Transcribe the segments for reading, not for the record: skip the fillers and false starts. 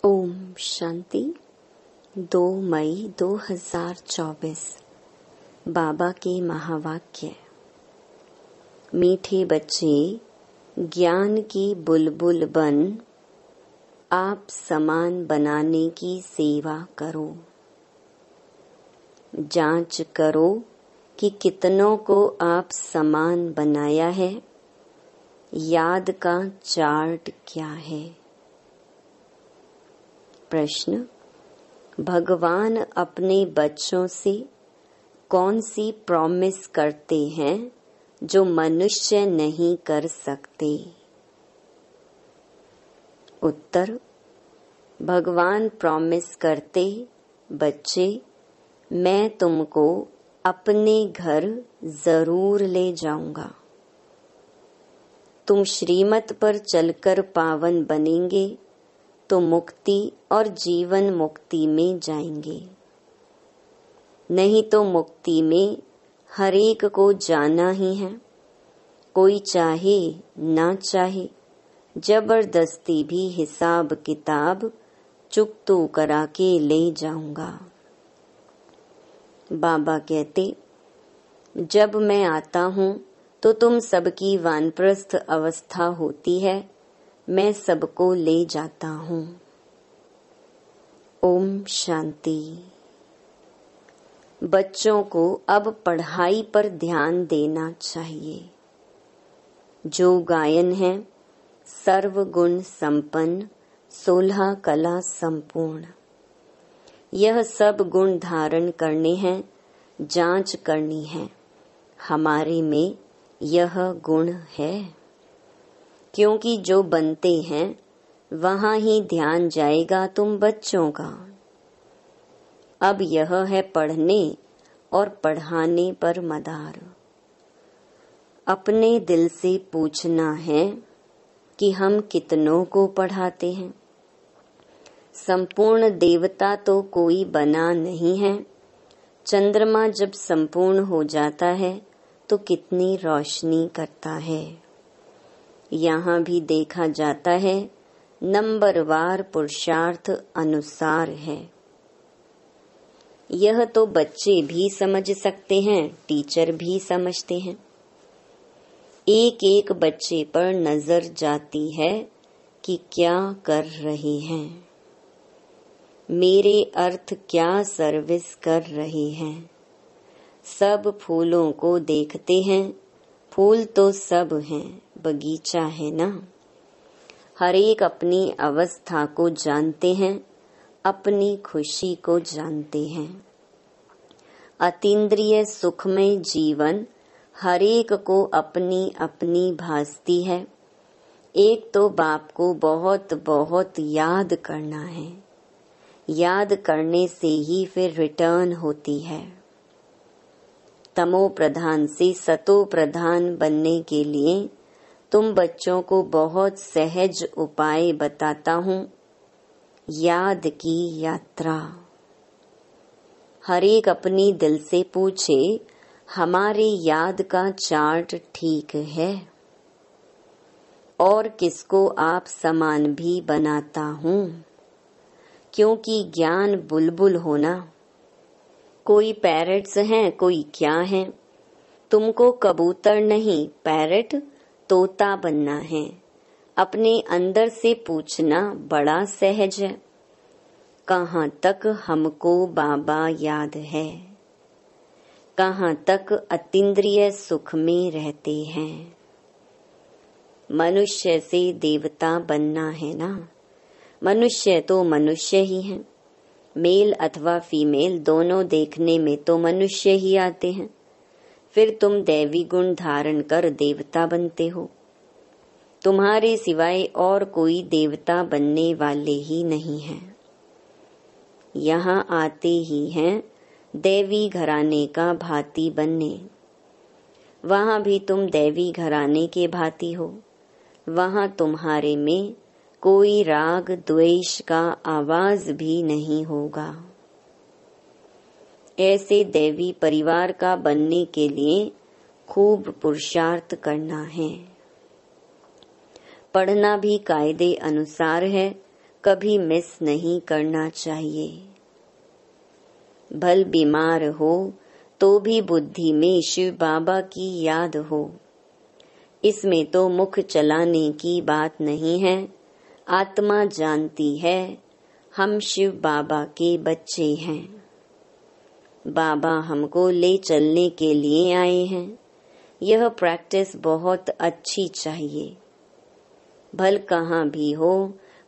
ओम शांति। 2 मई 2024 बाबा के महावाक्य। मीठे बच्चे, ज्ञान की बुलबुल बन आप समान बनाने की सेवा करो। जांच करो कि कितनों को आप समान बनाया है। याद का चार्ट क्या है। प्रश्न: भगवान अपने बच्चों से कौन सी प्रॉमिस करते हैं जो मनुष्य नहीं कर सकते। उत्तर: भगवान प्रॉमिस करते, बच्चे मैं तुमको अपने घर जरूर ले जाऊंगा। तुम श्रीमत पर चलकर पावन बनेंगे तो मुक्ति और जीवन मुक्ति में जाएंगे, नहीं तो मुक्ति में हर एक को जाना ही है। कोई चाहे ना चाहे जबरदस्ती भी हिसाब किताब चुकतो करा के ले जाऊंगा। बाबा कहते, जब मैं आता हूँ तो तुम सबकी वानप्रस्थ अवस्था होती है, मैं सबको ले जाता हूँ। ओम शांति। बच्चों को अब पढ़ाई पर ध्यान देना चाहिए। जो गायन है सर्वगुण संपन्न 16 कला संपूर्ण। यह सब गुण धारण करने हैं, जांच करनी है हमारे में यह गुण है। क्योंकि जो बनते हैं वहां ही ध्यान जाएगा तुम बच्चों का। अब यह है पढ़ने और पढ़ाने पर मदार। अपने दिल से पूछना है कि हम कितनों को पढ़ाते हैं। संपूर्ण देवता तो कोई बना नहीं है। चंद्रमा जब संपूर्ण हो जाता है तो कितनी रोशनी करता है। यहाँ भी देखा जाता है नंबरवार पुरुषार्थ अनुसार है। यह तो बच्चे भी समझ सकते हैं, टीचर भी समझते हैं। एक एक बच्चे पर नजर जाती है कि क्या कर रहे हैं, मेरे अर्थ क्या सर्विस कर रहे हैं। सब फूलों को देखते हैं, फूल तो सब हैं, बगीचा है ना। हर एक अपनी अवस्था को जानते हैं, अपनी खुशी को जानते हैं। अतीन्द्रिय सुखमय जीवन हर एक को अपनी अपनी भासती है। एक तो बाप को बहुत बहुत याद करना है। याद करने से ही फिर रिटर्न होती है। तमो प्रधान से सतो प्रधान बनने के लिए तुम बच्चों को बहुत सहज उपाय बताता हूँ। याद की यात्रा। हर एक अपनी दिल से पूछे, हमारे याद का चार्ट ठीक है? और किसको आप समान भी बनाता हूँ? क्योंकि ज्ञान बुलबुल होना। कोई पैरट्स हैं, कोई क्या हैं। तुमको कबूतर नहीं, पैरट तोता बनना है। अपने अंदर से पूछना बड़ा सहज है, कहाँ तक हमको बाबा याद है। कहाँ तक अतीन्द्रिय सुख में रहते हैं। मनुष्य से देवता बनना है ना। मनुष्य तो मनुष्य ही हैं। मेल अथवा फीमेल दोनों देखने में तो मनुष्य ही आते हैं। फिर तुम दैवी गुण धारण कर देवता बनते हो। तुम्हारे सिवाय और कोई देवता बनने वाले ही नहीं हैं। यहाँ आते ही हैं दैवी घराने का भांति बनने। वहाँ भी तुम दैवी घराने के भांति हो। वहाँ तुम्हारे में कोई राग द्वेष का आवाज भी नहीं होगा। ऐसे दैवी परिवार का बनने के लिए खूब पुरुषार्थ करना है। पढ़ना भी कायदे अनुसार है, कभी मिस नहीं करना चाहिए। भल बीमार हो तो भी बुद्धि में शिव बाबा की याद हो। इसमें तो मुख चलाने की बात नहीं है, आत्मा जानती है हम शिव बाबा के बच्चे हैं। बाबा हमको ले चलने के लिए आए हैं। यह प्रैक्टिस बहुत अच्छी चाहिए। भल कहाँ भी हो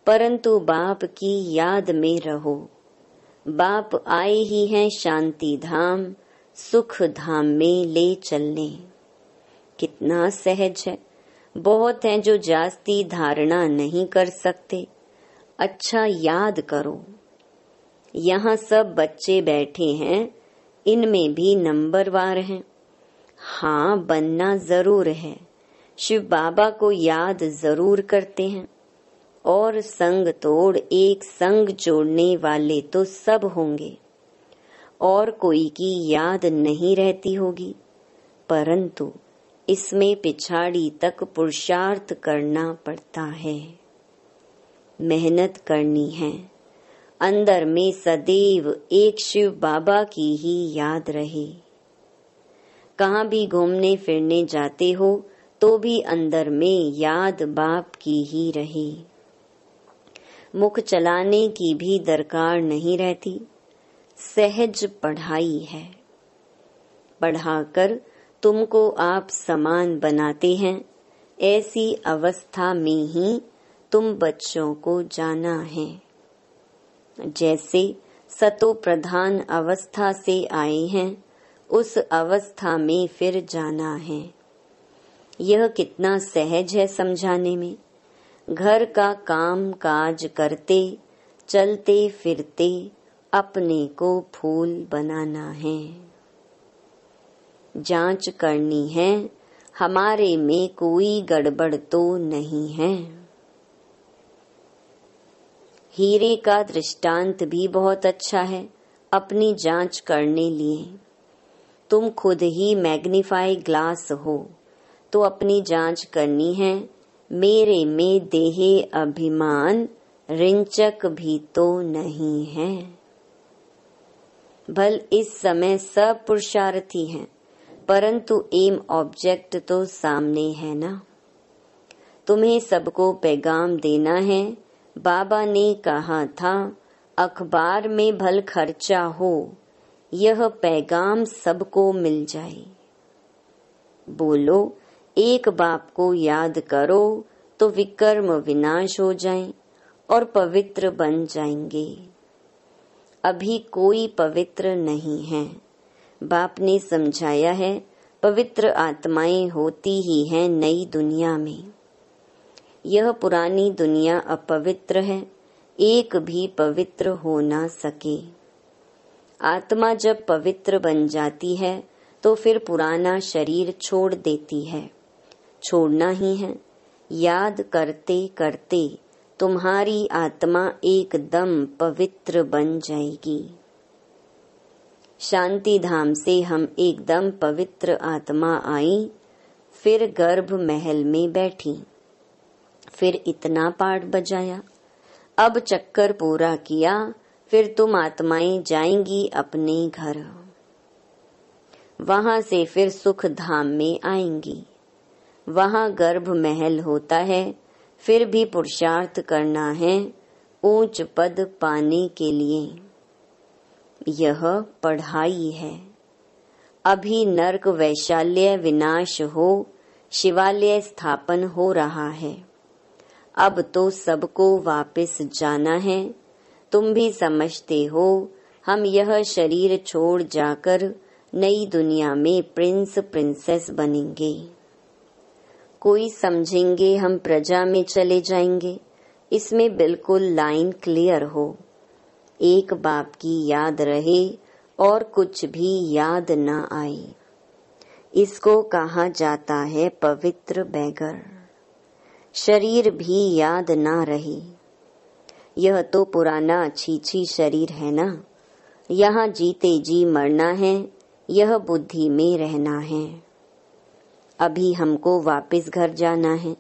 परंतु बाप की याद में रहो। बाप आए ही हैं शांति धाम, सुख धाम में ले चलने। कितना सहज है। बहुत हैं जो जास्ती धारणा नहीं कर सकते। अच्छा याद करो, यहाँ सब बच्चे बैठे हैं, इनमें भी नंबरवार हैं। हाँ, बनना जरूर है। शिव बाबा को याद जरूर करते हैं। और संग तोड़ एक संग जोड़ने वाले तो सब होंगे। और कोई की याद नहीं रहती होगी, परंतु इसमें पिछाड़ी तक पुरुषार्थ करना पड़ता है, मेहनत करनी है। अंदर में सदैव एक शिव बाबा की ही याद रहे। कहाँ भी घूमने फिरने जाते हो तो भी अंदर में याद बाप की ही रहे। मुख चलाने की भी दरकार नहीं रहती। सहज पढ़ाई है। पढ़ाकर तुमको आप समान बनाते हैं। ऐसी अवस्था में ही तुम बच्चों को जाना है। जैसे सतो प्रधान अवस्था से आए हैं, उस अवस्था में फिर जाना है। यह कितना सहज है समझाने में। घर का काम काज करते चलते फिरते अपने को फूल बनाना है। जांच करनी है हमारे में कोई गड़बड़ तो नहीं है। हीरे का दृष्टांत भी बहुत अच्छा है अपनी जांच करने लिए। तुम खुद ही मैग्नीफाई ग्लास हो तो अपनी जांच करनी है। मेरे में देहे अभिमान रिंचक भी तो नहीं है। भल इस समय सब पुरुषार्थी हैं, परंतु एम ऑब्जेक्ट तो सामने है ना। तुम्हें सबको पैगाम देना है। बाबा ने कहा था अखबार में भल खर्चा हो, यह पैगाम सबको मिल जाए। बोलो एक बाप को याद करो तो विकर्म विनाश हो जाएं और पवित्र बन जाएंगे। अभी कोई पवित्र नहीं है। बाप ने समझाया है पवित्र आत्माएं होती ही हैं नई दुनिया में। यह पुरानी दुनिया अपवित्र है, एक भी पवित्र हो ना सके। आत्मा जब पवित्र बन जाती है तो फिर पुराना शरीर छोड़ देती है। छोड़ना ही है। याद करते करते तुम्हारी आत्मा एकदम पवित्र बन जाएगी। शांति धाम से हम एकदम पवित्र आत्मा आई, फिर गर्भ महल में बैठी, फिर इतना पाठ बजाया, अब चक्कर पूरा किया, फिर तुम आत्माएं जाएंगी अपने घर। वहां से फिर सुख धाम में आएंगी। वहां गर्भ महल होता है, फिर भी पुरुषार्थ करना है ऊंच पद पाने के लिए। यह पढ़ाई है। अभी नरक वैशाल्य विनाश हो, शिवालय स्थापन हो रहा है। अब तो सबको वापस जाना है। तुम भी समझते हो हम यह शरीर छोड़ जाकर नई दुनिया में प्रिंस प्रिंसेस बनेंगे। कोई समझेंगे हम प्रजा में चले जाएंगे। इसमें बिल्कुल लाइन क्लियर हो। एक बाप की याद रहे और कुछ भी याद न आए। इसको कहा जाता है पवित्र बैगर। शरीर भी याद ना रहे। यह तो पुराना छीछी शरीर है ना। यहाँ जीते जी मरना है, यह बुद्धि में रहना है। अभी हमको वापस घर जाना है।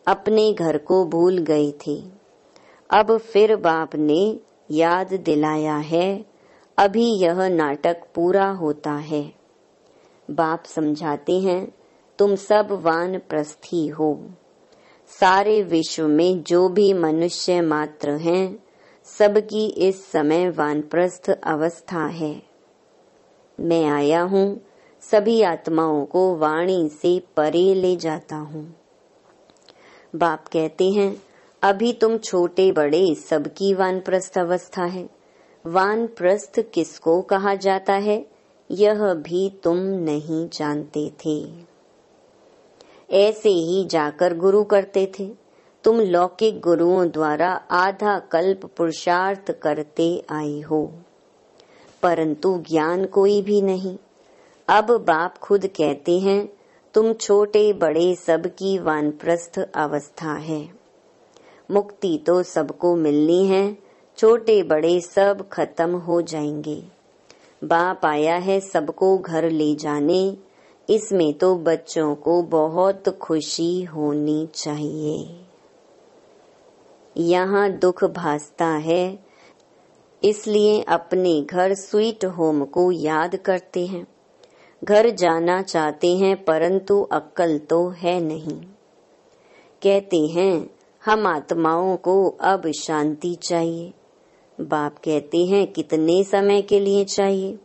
अपने घर को भूल गए थे। अब फिर बाप ने याद दिलाया है, अभी यह नाटक पूरा होता है। बाप समझाते हैं, तुम सब वानप्रस्थी हो। सारे विश्व में जो भी मनुष्य मात्र हैं, सबकी इस समय वानप्रस्थ अवस्था है। मैं आया हूँ, सभी आत्माओं को वाणी से परे ले जाता हूँ। बाप कहते हैं, अभी तुम छोटे बड़े सबकी वानप्रस्थ अवस्था है। वानप्रस्थ किसको कहा जाता है, यह भी तुम नहीं जानते थे। ऐसे ही जाकर गुरु करते थे। तुम लौकिक गुरुओं द्वारा आधा कल्प पुरुषार्थ करते आए हो, परंतु ज्ञान कोई भी नहीं। अब बाप खुद कहते हैं, तुम छोटे बड़े सबकी वानप्रस्थ अवस्था है। मुक्ति तो सबको मिलनी है, छोटे बड़े सब खत्म हो जाएंगे। बाप आया है सबको घर ले जाने, इसमें तो बच्चों को बहुत खुशी होनी चाहिए। यहाँ दुख भासता है, इसलिए अपने घर स्वीट होम को याद करते हैं। घर जाना चाहते हैं, परंतु अक्ल तो है नहीं। कहते हैं, हम आत्माओं को अब शांति चाहिए। बाप कहते हैं, कितने समय के लिए चाहिए?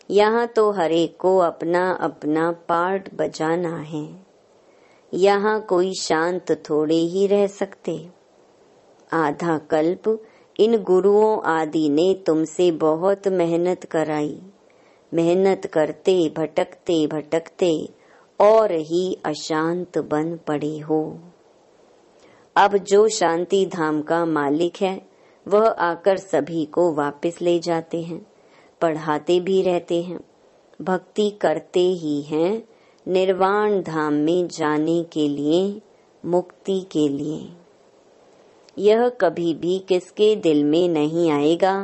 यहाँ तो हर एक को अपना अपना पार्ट बजाना है। यहाँ कोई शांत थोड़े ही रह सकते। आधा कल्प इन गुरुओं आदि ने तुमसे बहुत मेहनत कराई। मेहनत करते भटकते भटकते और ही अशांत बन पड़े हो। अब जो शांति धाम का मालिक है, वह आकर सभी को वापस ले जाते हैं, पढ़ाते भी रहते हैं, भक्ति करते ही हैं, निर्वाण धाम में जाने के लिए, मुक्ति के लिए। यह कभी भी किसके दिल में नहीं आएगा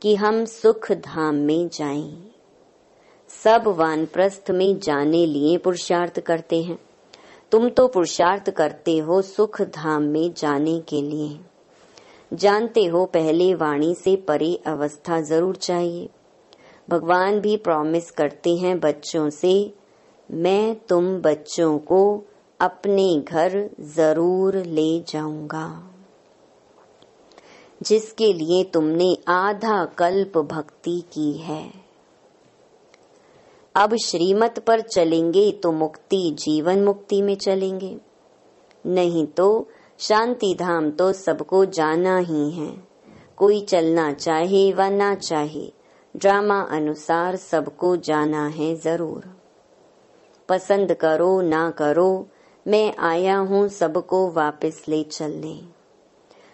कि हम सुख धाम में जाएं। सब वानप्रस्थ में जाने लिए पुरुषार्थ करते हैं। तुम तो पुरुषार्थ करते हो सुख धाम में जाने के लिए। जानते हो पहले वाणी से परे अवस्था जरूर चाहिए। भगवान भी प्रॉमिस करते हैं बच्चों से, मैं तुम बच्चों को अपने घर जरूर ले जाऊंगा। जिसके लिए तुमने आधा कल्प भक्ति की है। अब श्रीमत पर चलेंगे तो मुक्ति जीवन मुक्ति में चलेंगे, नहीं तो शांति धाम तो सबको जाना ही है। कोई चलना चाहे व ना चाहे, ड्रामा अनुसार सबको जाना है जरूर। पसंद करो ना करो, मैं आया हूँ सबको वापस ले चलने।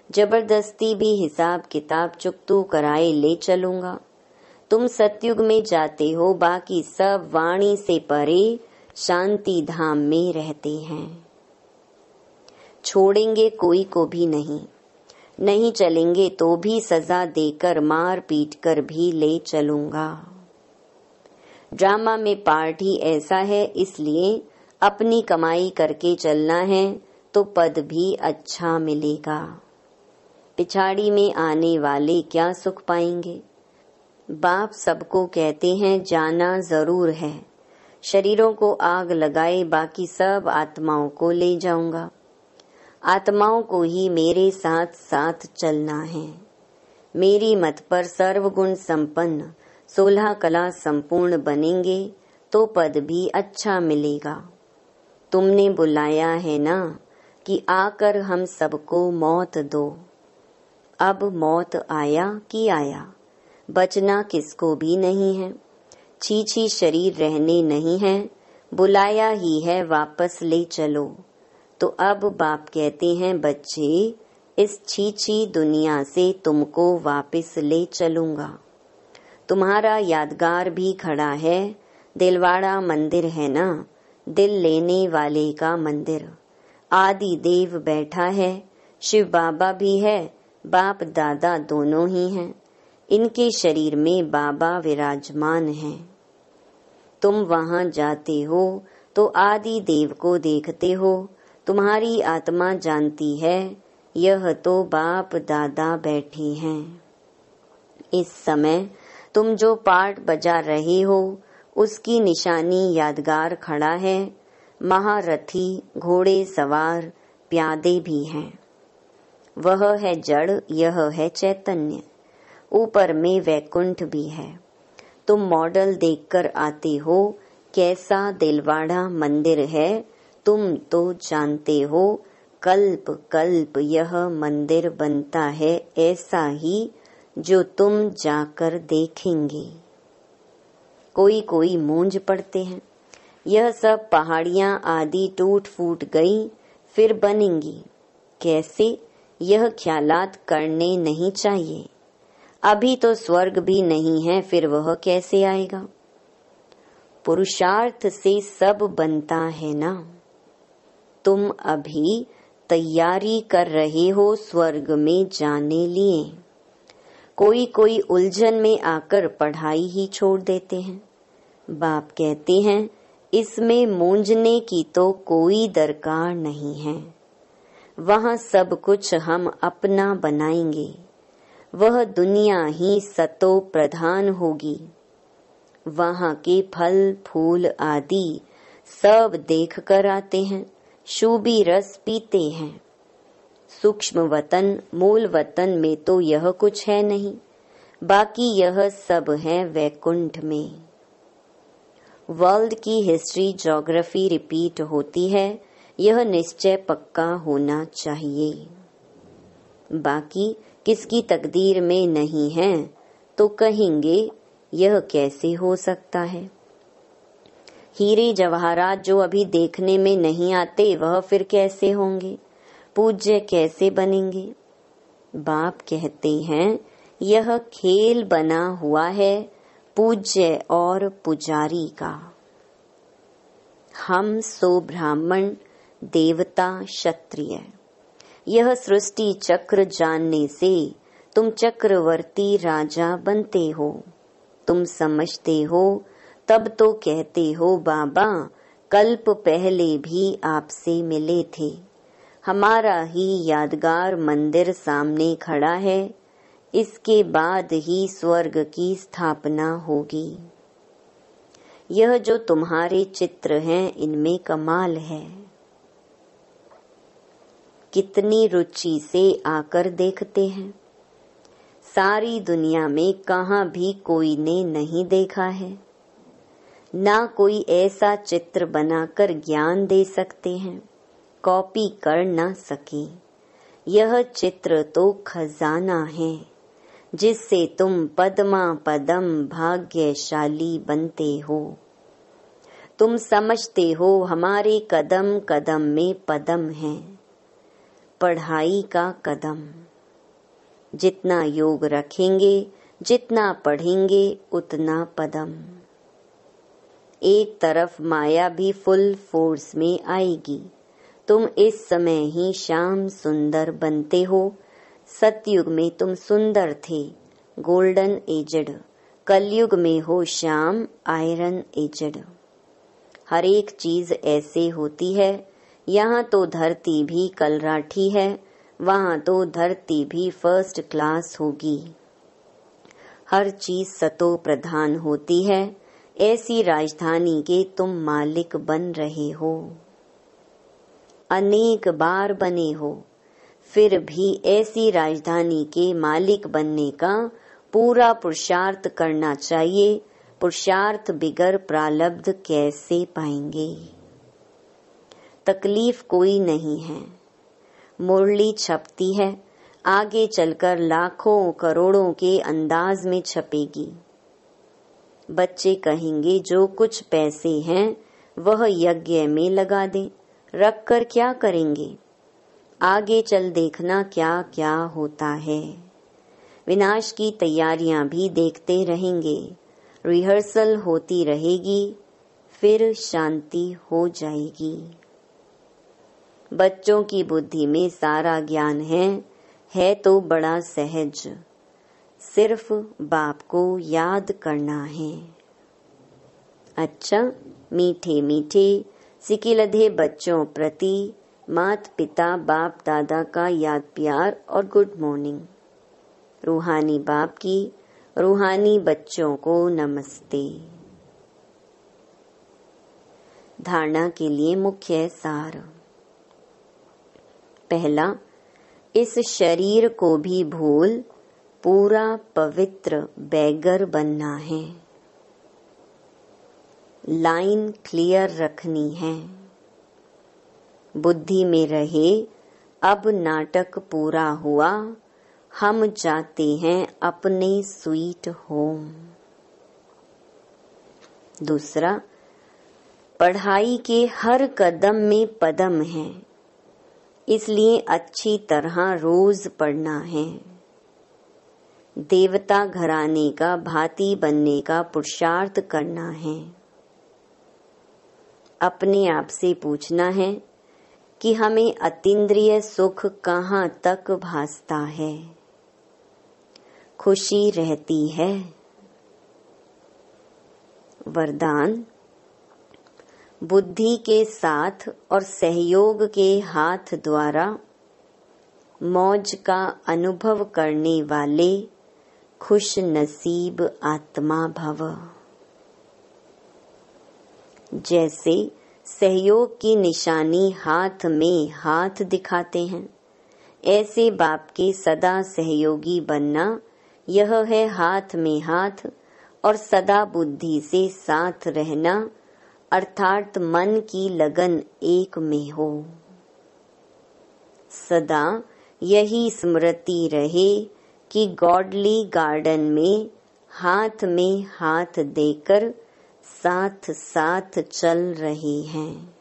जबरदस्ती भी हिसाब किताब चुकतू कराए ले चलूंगा। तुम सतयुग में जाते हो, बाकी सब वाणी से परे शांति धाम में रहते हैं। छोड़ेंगे कोई को भी नहीं, नहीं चलेंगे तो भी सजा देकर मार पीट कर भी ले चलूंगा। ड्रामा में पार्ट ही ऐसा है, इसलिए अपनी कमाई करके चलना है तो पद भी अच्छा मिलेगा। पिछाड़ी में आने वाले क्या सुख पाएंगे। बाप सबको कहते हैं जाना जरूर है। शरीरों को आग लगाए, बाकी सब आत्माओं को ले जाऊंगा। आत्माओं को ही मेरे साथ साथ चलना है। मेरी मत पर सर्वगुण संपन्न 16 कला संपूर्ण बनेंगे तो पद भी अच्छा मिलेगा। तुमने बुलाया है ना कि आकर हम सबको मौत दो। अब मौत आया कि आया, बचना किसको भी नहीं है। छी शरीर रहने नहीं है, बुलाया ही है वापस ले चलो। तो अब बाप कहते हैं, बच्चे इस छी दुनिया से तुमको वापस ले चलूंगा। तुम्हारा यादगार भी खड़ा है, दिलवाड़ा मंदिर है ना, दिल लेने वाले का मंदिर। आदि देव बैठा है, शिव बाबा भी है, बाप दादा दोनों ही हैं। इनके शरीर में बाबा विराजमान हैं। तुम वहां जाते हो तो आदि देव को देखते हो। तुम्हारी आत्मा जानती है यह तो बाप दादा बैठे हैं। इस समय तुम जो पाठ बजा रहे हो उसकी निशानी यादगार खड़ा है। महारथी, घोड़े सवार, प्यादे भी हैं। वह है जड़, यह है चैतन्य। ऊपर में वैकुंठ भी है। तुम मॉडल देखकर आते हो, कैसा दिलवाड़ा मंदिर है। तुम तो जानते हो कल्प कल्प यह मंदिर बनता है ऐसा ही, जो तुम जाकर देखेंगे। कोई कोई मूंझ पड़ते हैं, यह सब पहाड़ियां आदि टूट फूट गई, फिर बनेंगी कैसे? यह ख्यालात करने नहीं चाहिए। अभी तो स्वर्ग भी नहीं है, फिर वह कैसे आएगा? पुरुषार्थ से सब बनता है ना। तुम अभी तैयारी कर रहे हो स्वर्ग में जाने लिए। कोई कोई उलझन में आकर पढ़ाई ही छोड़ देते हैं। बाप कहते हैं इसमें मूंझने की तो कोई दरकार नहीं है। वहाँ सब कुछ हम अपना बनाएंगे। वह दुनिया ही सतो प्रधान होगी। वहाँ के फल फूल आदि सब देख कर आते हैं, शूबी रस पीते हैं। सूक्ष्म वतन, मूल वतन में तो यह कुछ है नहीं, बाकी यह सब है वैकुंठ में। वर्ल्ड की हिस्ट्री, ज्योग्राफी रिपीट होती है, यह निश्चय पक्का होना चाहिए। बाकी किसकी तकदीर में नहीं है तो कहेंगे यह कैसे हो सकता है। हीरे जवाहरात जो अभी देखने में नहीं आते, वह फिर कैसे होंगे, पूज्य कैसे बनेंगे? बाप कहते हैं यह खेल बना हुआ है पूज्य और पुजारी का। हम सो ब्राह्मण, देवता, क्षत्रिय। यह सृष्टि चक्र जानने से तुम चक्रवर्ती राजा बनते हो। तुम समझते हो तब तो कहते हो बाबा कल्प पहले भी आपसे मिले थे। हमारा ही यादगार मंदिर सामने खड़ा है, इसके बाद ही स्वर्ग की स्थापना होगी। यह जो तुम्हारे चित्र हैं इनमें कमाल है। कितनी रुचि से आकर देखते हैं। सारी दुनिया में कहाँ भी कोई ने नहीं देखा है। ना कोई ऐसा चित्र बनाकर ज्ञान दे सकते हैं, कॉपी कर ना सके। यह चित्र तो खजाना है, जिससे तुम पद्मा पदम भाग्यशाली बनते हो। तुम समझते हो हमारे कदम कदम में पदम है, पढ़ाई का कदम। जितना योग रखेंगे, जितना पढ़ेंगे, उतना पदम। एक तरफ माया भी फुल फोर्स में आएगी। तुम इस समय ही श्याम सुंदर बनते हो। सतयुग में तुम सुंदर थे, गोल्डन एजड। कलयुग में हो श्याम, आयरन एजड। हर एक चीज ऐसे होती है। यहाँ तो धरती भी कलराठी है, वहाँ तो धरती भी फर्स्ट क्लास होगी। हर चीज सतो प्रधान होती है। ऐसी राजधानी के तुम मालिक बन रहे हो। अनेक बार बने हो, फिर भी ऐसी राजधानी के मालिक बनने का पूरा पुरुषार्थ करना चाहिए। पुरुषार्थ बिगर प्रारब्ध कैसे पाएंगे? तकलीफ कोई नहीं है। मुरली छपती है, आगे चलकर लाखों करोड़ों के अंदाज में छपेगी। बच्चे कहेंगे जो कुछ पैसे हैं वह यज्ञ में लगा दें, रख कर क्या करेंगे? आगे चल देखना क्या क्या होता है। विनाश की तैयारियां भी देखते रहेंगे, रिहर्सल होती रहेगी, फिर शांति हो जाएगी। बच्चों की बुद्धि में सारा ज्ञान है तो बड़ा सहज। सिर्फ बाप को याद करना है। अच्छा, मीठे मीठे सिकिलधे बच्चों प्रति माता पिता बाप दादा का याद प्यार और गुड मॉर्निंग। रूहानी बाप की रूहानी बच्चों को नमस्ते। धारणा के लिए मुख्य सार। पहला, इस शरीर को भी भूल पूरा पवित्र बैगर बनना है। लाइन क्लियर रखनी है। बुद्धि में रहे अब नाटक पूरा हुआ, हम जाते हैं अपने स्वीट होम। दूसरा, पढ़ाई के हर कदम में पदम है, इसलिए अच्छी तरह रोज पढ़ना है। देवता घराने का भांति बनने का पुरुषार्थ करना है। अपने आप से पूछना है कि हमें अतीन्द्रिय सुख कहाँ तक भासता है, खुशी रहती है। वरदान, बुद्धि के साथ और सहयोग के हाथ द्वारा मौज का अनुभव करने वाले खुश नसीब आत्मा भव। जैसे सहयोग की निशानी हाथ में हाथ दिखाते हैं, ऐसे बाप के सदा सहयोगी बनना, यह है हाथ में हाथ और सदा बुद्धि से साथ रहना, अर्थात मन की लगन एक में हो। सदा यही स्मृति रहे कि गॉडली गार्डन में हाथ देकर साथ साथ चल रहे हैं।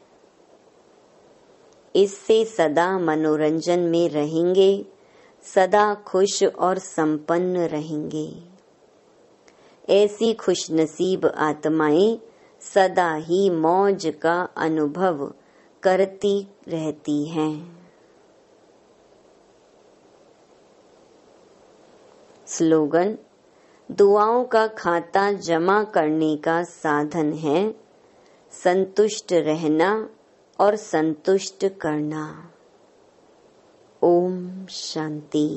इससे सदा मनोरंजन में रहेंगे, सदा खुश और संपन्न रहेंगे। ऐसी खुशनसीब आत्माएं सदा ही मौज का अनुभव करती रहती हैं। स्लोगन, दुआओं का खाता जमा करने का साधन है संतुष्ट रहना और संतुष्ट करना। ओम शांति।